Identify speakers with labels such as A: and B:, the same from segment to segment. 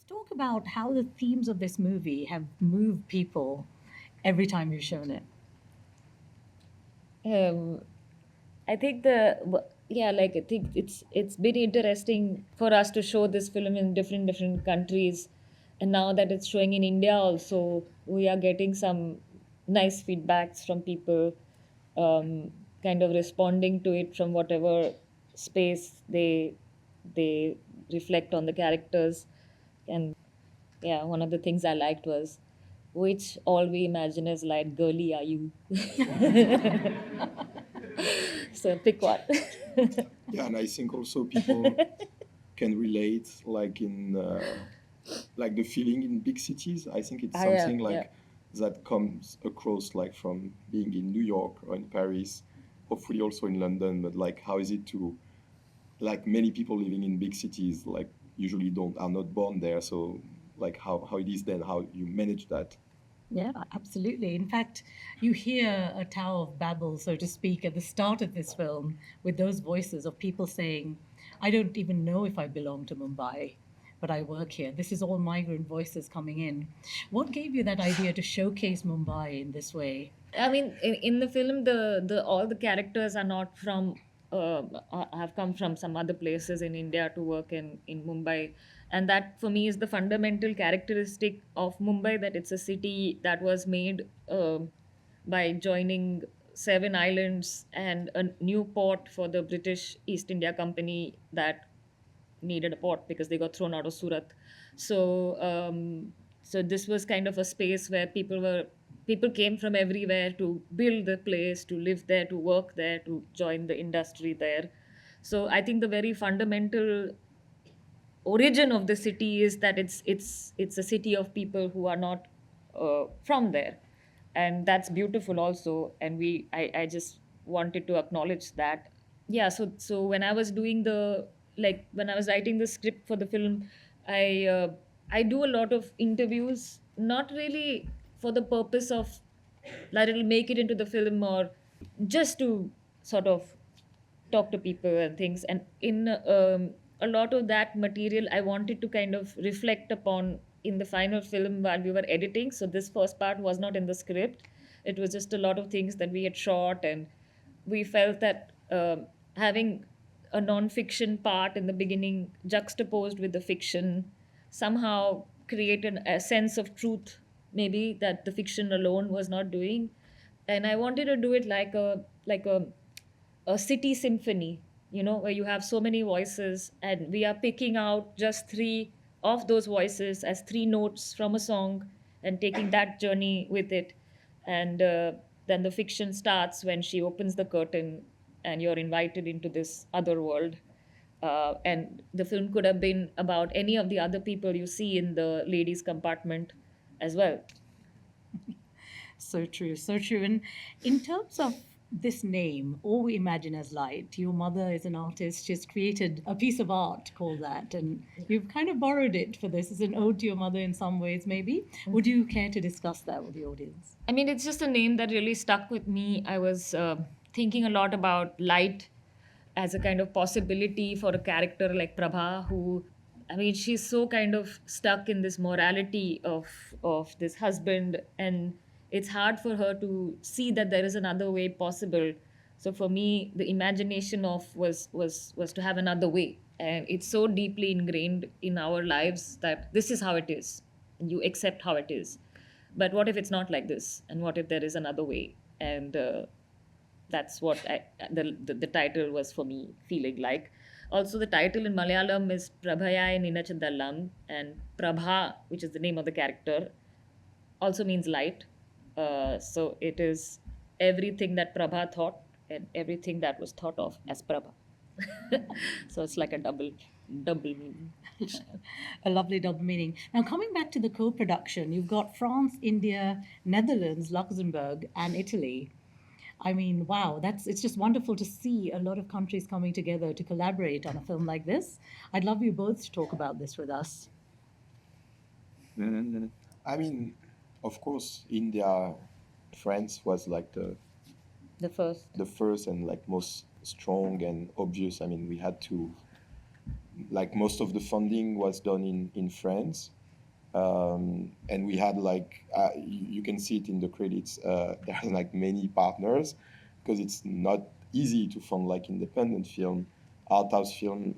A: talk about how the themes of this movie have moved people every time you've shown it.
B: Um, I think like I think it's been interesting for us to show this film in different countries, and now that it's showing in India also, we are getting some nice feedbacks from people, kind of responding to it from whatever space they reflect on the characters, and yeah, one of the things I liked was, which all we imagine as light girly are you? So pick one.
C: Yeah, and I think also people can relate, like in like the feeling in big cities. I think it's
B: Yeah,
C: something
B: yeah.
C: like that comes across like from being in New York or in Paris, hopefully also in London. But like, how is it to like many people living in big cities like usually don't are not born there, so like how it is then how you manage that.
A: Yeah, absolutely. In fact, you hear a Tower of Babel, so to speak, at the start of this film with those voices of people saying, I don't even know if I belong to Mumbai, but I work here. This is all migrant voices coming in. What gave you that idea to showcase Mumbai in this way?
B: I mean, in the film, the all the characters are not from have come from some other places in India to work in Mumbai, and that for me is the fundamental characteristic of Mumbai, that it's a city that was made by joining seven islands and a new port for the British East India Company that needed a port because they got thrown out of Surat. So so this was kind of a space where people came from everywhere to build the place, to live there, to work there, to join the industry there. So I think the very fundamental origin of the city is that it's a city of people who are not from there, and that's beautiful also. And I just wanted to acknowledge that. Yeah, so when I was doing the like when I was writing the script for the film, I do a lot of interviews, not really for the purpose of that it'll make it into the film, or just to sort of talk to people and things. And in a lot of that material I wanted to kind of reflect upon in the final film while we were editing. So this first part was not in the script, it was just a lot of things that we had shot, and we felt that having a non-fiction part in the beginning juxtaposed with the fiction somehow created a sense of truth, maybe that the fiction alone was not doing. And I wanted to do it like a city symphony, where you have so many voices, and we are picking out just three of those voices as three notes from a song and taking that journey with it. And then the fiction starts when she opens the curtain and you're invited into this other world. And the film could have been about any of the other people you see in the ladies' compartment as well.
A: So true, so true. And in terms of this name, All We Imagine as Light, your mother is an artist. She's created a piece of art called that. And you've kind of borrowed it for this as an ode to your mother in some ways, maybe. Would you care to discuss that with the audience?
B: I mean, it's just a name that really stuck with me. I was thinking a lot about light as a kind of possibility for a character like Prabha, who, I mean, she's so kind of stuck in this morality of this husband, and it's hard for her to see that there is another way possible. So for me, the imagination of was to have another way, and it's so deeply ingrained in our lives that this is how it is, and you accept how it is. But what if it's not like this, and what if there is another way? And that's what the title was for me feeling like. Also, the title in Malayalam is Prabhaya Ninachandalam, and Prabha, which is the name of the character, also means light. So it is everything that Prabha thought and everything that was thought of as Prabha. So it's like a double meaning.
A: A lovely double meaning. Now, coming back to the co production, you've got France, India, Netherlands, Luxembourg, and Italy. I mean, wow, it's just wonderful to see a lot of countries coming together to collaborate on a film like this. I'd love you both to talk about this with us.
C: I mean, of course, India, France was like
B: The first.
C: the first and like most strong and obvious. I mean, we had to like most of the funding was done in France. And we had like you can see it in the credits. There are like many partners because it's not easy to fund like independent film, art house film,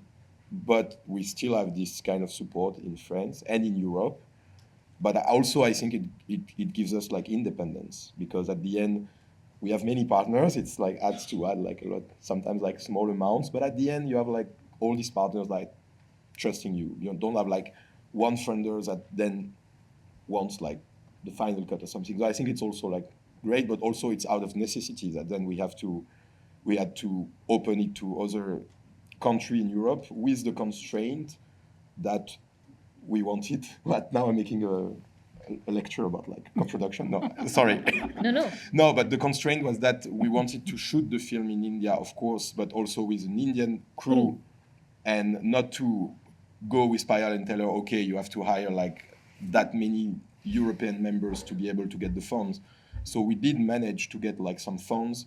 C: but we still have this kind of support in France and in Europe. But also I think it gives us like independence, because at the end we have many partners. It's like adds to add like a lot, sometimes like small amounts, but at the end you have like all these partners like trusting you. You don't have like one funder that then wants like the final cut or something. So I think it's also like great, but also it's out of necessity that then we had to open it to other country in Europe with the constraint that we wanted. But now I'm making a lecture about like co-production. No, sorry.
B: No.
C: No, but the constraint was that we wanted to shoot the film in India, of course, but also with an Indian crew, and not to go with Payal and tell her, okay, you have to hire like that many European members to be able to get the funds. So we did manage to get like some funds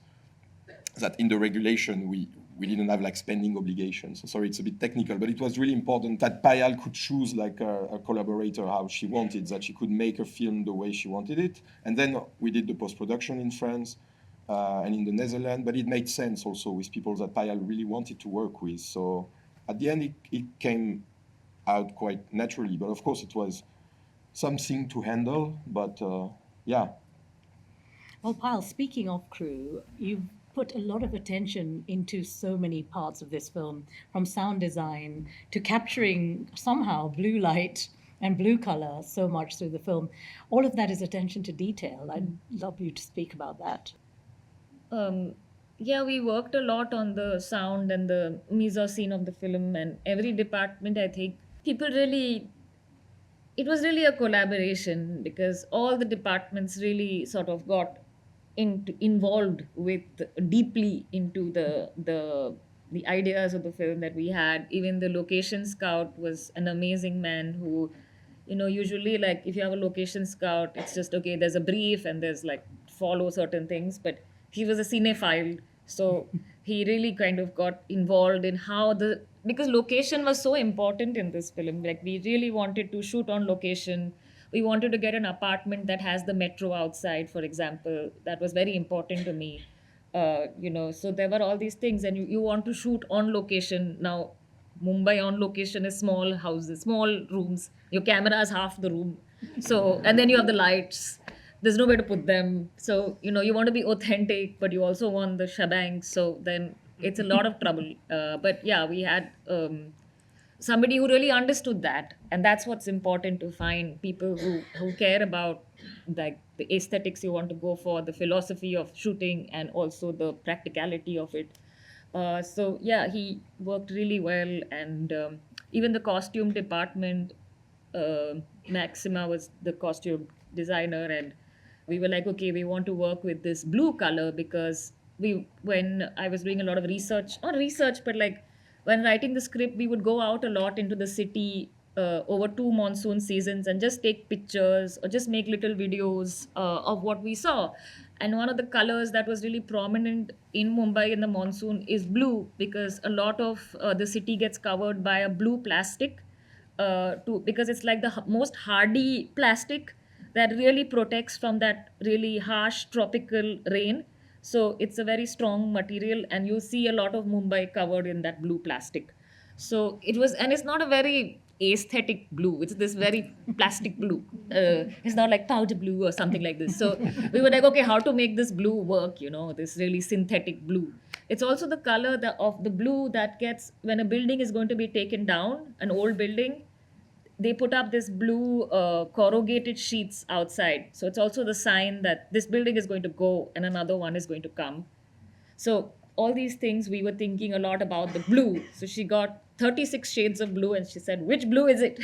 C: that in the regulation we didn't have like spending obligations. So sorry, it's a bit technical, but it was really important that Payal could choose like a collaborator how she wanted, that she could make a film the way she wanted it. And then we did the post-production in France and in the Netherlands, but it made sense also with people that Payal really wanted to work with. So at the end, it came out quite naturally, but of course it was something to handle, but yeah.
A: Well, Pyle, speaking of crew, you've put a lot of attention into so many parts of this film, from sound design to capturing somehow blue light and blue color so much through the film. All of that is attention to detail. I'd love you to speak about that.
B: Yeah, we worked a lot on the sound and the mise-en-scene of the film, and every department, I think, people really, it was really a collaboration because all the departments really sort of got involved with deeply into the ideas of the film that we had. Even the location scout was an amazing man who, usually like if you have a location scout, it's just okay, there's a brief and there's like follow certain things, but he was a cinephile, so he really kind of got involved in how the, because location was so important in this film. Like we really wanted to shoot on location. We wanted to get an apartment that has the metro outside, for example. That was very important to me. So there were all these things, and you want to shoot on location. Now Mumbai on location is small houses, small rooms. Your camera is half the room. So, and then you have the lights. There's nowhere to put them. So, you want to be authentic, but you also want the shebang. So then it's a lot of trouble. But yeah, we had somebody who really understood that. And that's what's important, to find people who care about like the aesthetics you want to go for, the philosophy of shooting, and also the practicality of it. So yeah, he worked really well, and even the costume department, Maxima was the costume designer, and we were like, okay, we want to work with this blue color because when I was doing a lot of research, not research, but like when writing the script, we would go out a lot into the city over 2 monsoon seasons and just take pictures or just make little videos of what we saw. And one of the colors that was really prominent in Mumbai in the monsoon is blue, because a lot of the city gets covered by a blue plastic, because it's like the most hardy plastic that really protects from that really harsh tropical rain. So it's a very strong material, and you see a lot of Mumbai covered in that blue plastic. So it was, and it's not a very aesthetic blue. It's this very plastic blue. It's not like powder blue or something like this. So we were like, okay, how to make this blue work? This really synthetic blue. It's also the color of the blue that gets when a building is going to be taken down, an old building. They put up this blue corrugated sheets outside. So it's also the sign that this building is going to go and another one is going to come. So all these things, we were thinking a lot about the blue. So she got 36 shades of blue and she said, which blue is it?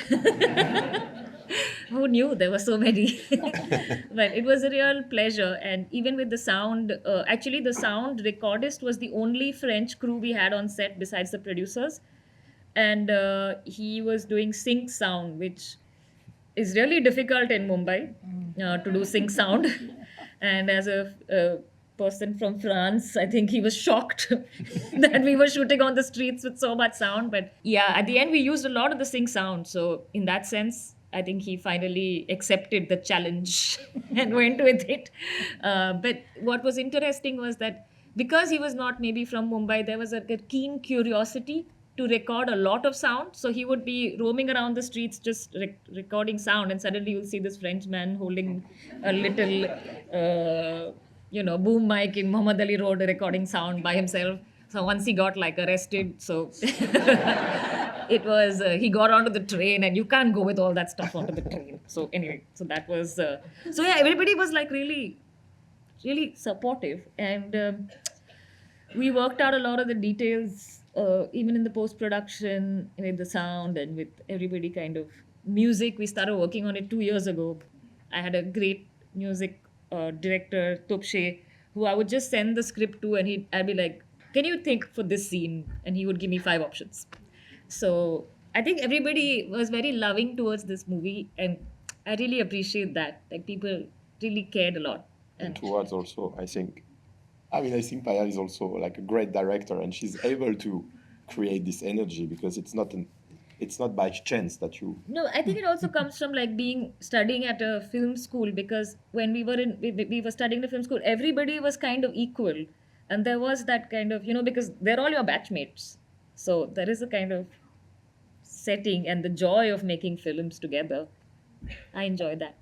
B: Who knew there were so many? But it was a real pleasure. And even with the sound, actually the sound recordist was the only French crew we had on set besides the producers. And he was doing sync sound, which is really difficult in Mumbai to do sync sound. And as a person from France. I think he was shocked that we were shooting on the streets with so much sound. But yeah, at the end, we used a lot of the sync sound. So, in that sense, I think he finally accepted the challenge and went with it. But what was interesting was that because he was not maybe from Mumbai, there was a keen curiosity to record a lot of sound. So he would be roaming around the streets just recording sound, and suddenly you'll see this French man holding a little, boom mic in Muhammad Ali Road recording sound by himself. So once he got like arrested, so it was he got onto the train, and you can't go with all that stuff onto the train. So anyway, so that was so yeah, everybody was like really, really supportive, and we worked out a lot of the details, even in the post production with the sound and with everybody kind of music. We started working on it 2 years ago. I had a great music director, Topshe, who I would just send the script to, and I'd be like, "Can you think for this scene?" And he would give me 5 options. So I think everybody was very loving towards this movie, and I really appreciate that. Like people really cared a lot.
C: And towards also, I think Payal is also like a great director, and she's able to create this energy because it's not by chance that you.
B: No, I think it also comes from like being studying at a film school, because when we were studying the film school, everybody was kind of equal, and there was that kind of because they're all your batchmates, so there is a kind of setting and the joy of making films together. I enjoy that.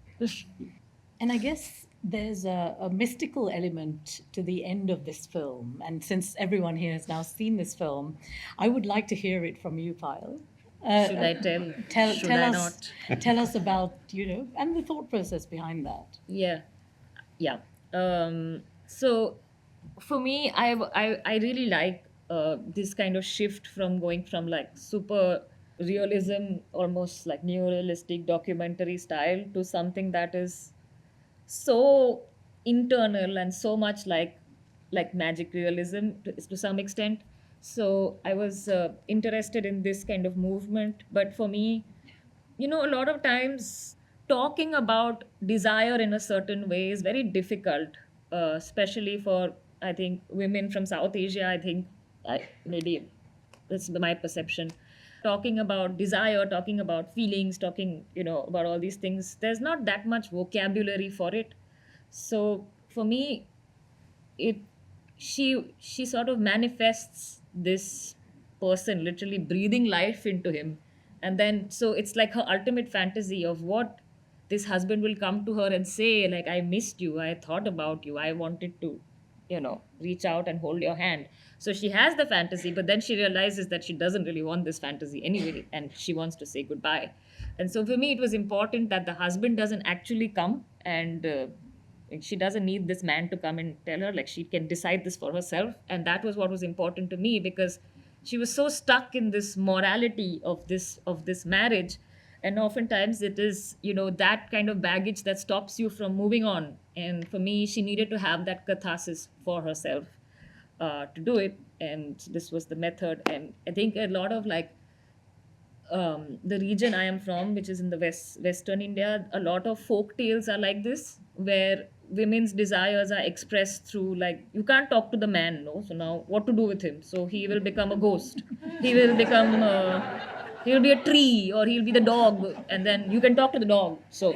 A: And I guess there's a mystical element to the end of this film. And since everyone here has now seen this film, I would like to hear it from you, Payal.
B: Should I tell? Should
A: tell
B: I
A: us,
B: not?
A: Tell us about, and the thought process behind that.
B: Yeah, yeah. So for me, I really like this kind of shift from going from like super realism, almost like neorealistic documentary style, to something that is so internal and so much like magic realism to some extent. So I was interested in this kind of movement. But for me, a lot of times talking about desire in a certain way is very difficult, especially for, I think, women from South Asia. I think maybe that's my perception. Talking about desire, talking about feelings, talking about all these things, there's not that much vocabulary for it. So for me, it she sort of manifests this person literally breathing life into him, and then so it's like her ultimate fantasy of what this husband will come to her and say, like, I missed you, I thought about you, I wanted to reach out and hold your hand. So she has the fantasy, but then she realizes that she doesn't really want this fantasy anyway, and she wants to say goodbye. And so for me, it was important that the husband doesn't actually come, and she doesn't need this man to come and tell her, like, she can decide this for herself. And that was what was important to me, because she was so stuck in this morality of this marriage. And oftentimes it is that kind of baggage that stops you from moving on. And for me, she needed to have that catharsis for herself to do it, and this was the method. And I think a lot of like the region I am from, which is in the western India, a lot of folk tales are like this, where women's desires are expressed through, like, you can't talk to the man, no. So now, what to do with him? So he will become a ghost. He will become. He will be a tree, or he'll be the dog, and then you can talk to the dog. So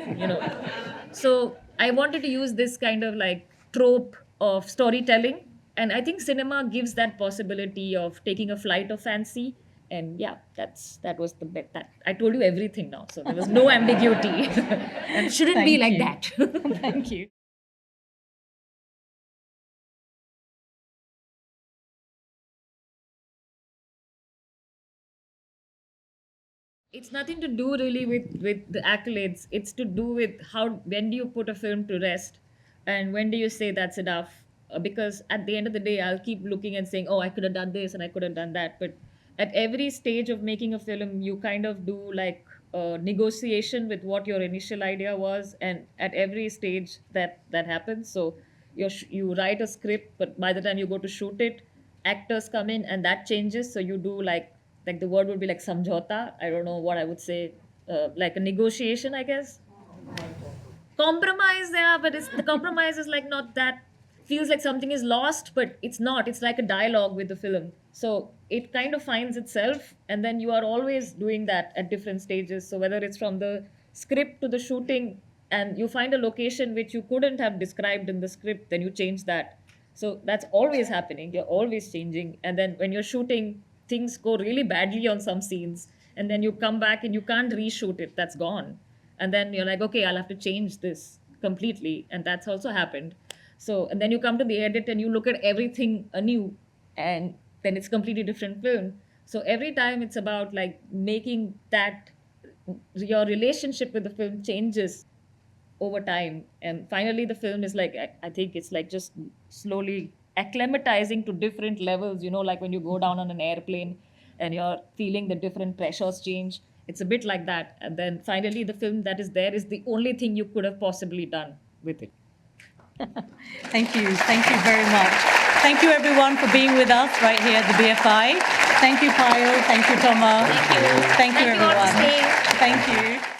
B: So I wanted to use this kind of like trope of storytelling, and I think cinema gives that possibility of taking a flight of fancy. And yeah, that was the bet. That I told you everything now, so there was no ambiguity, and shouldn't be like that.
A: Thank you.
B: It's nothing to do really with the accolades. It's to do with how, when do you put a film to rest, and when do you say that's enough. Because at the end of the day, I'll keep looking and saying, oh, I could have done this and I could have done that. But at every stage of making a film, you kind of do like a negotiation with what your initial idea was, and at every stage that happens. So you write a script, but by the time you go to shoot it, actors come in and that changes. So you do like the word would be like samjhota. I don't know what I would say, like a negotiation, I guess. Compromise, yeah, but the compromise is like not that feels like something is lost, but it's not. It's like a dialogue with the film. So it kind of finds itself, and then you are always doing that at different stages. So whether it's from the script to the shooting, and you find a location which you couldn't have described in the script, then you change that. So that's always happening. You're always changing. And then when you're shooting, things go really badly on some scenes. And then you come back and you can't reshoot it. That's gone. And then you're like, okay, I'll have to change this completely. And that's also happened. So, and then you come to the edit and you look at everything anew. And then it's completely different film. So every time it's about like making that your relationship with the film changes over time, and finally the film is like, I think it's like just slowly acclimatizing to different levels, like when you go down on an airplane and you're feeling the different pressures change. It's a bit like that, and then finally the film that is there is the only thing you could have possibly done with it.
A: Thank you. Thank you very much. Thank you, everyone, for being with us right here at the BFI. Thank you, Payal. Thank you, Thomas.
B: Thank you.
A: Thank you,
B: Thank you all for
A: everyone.
B: staying.
A: Thank you.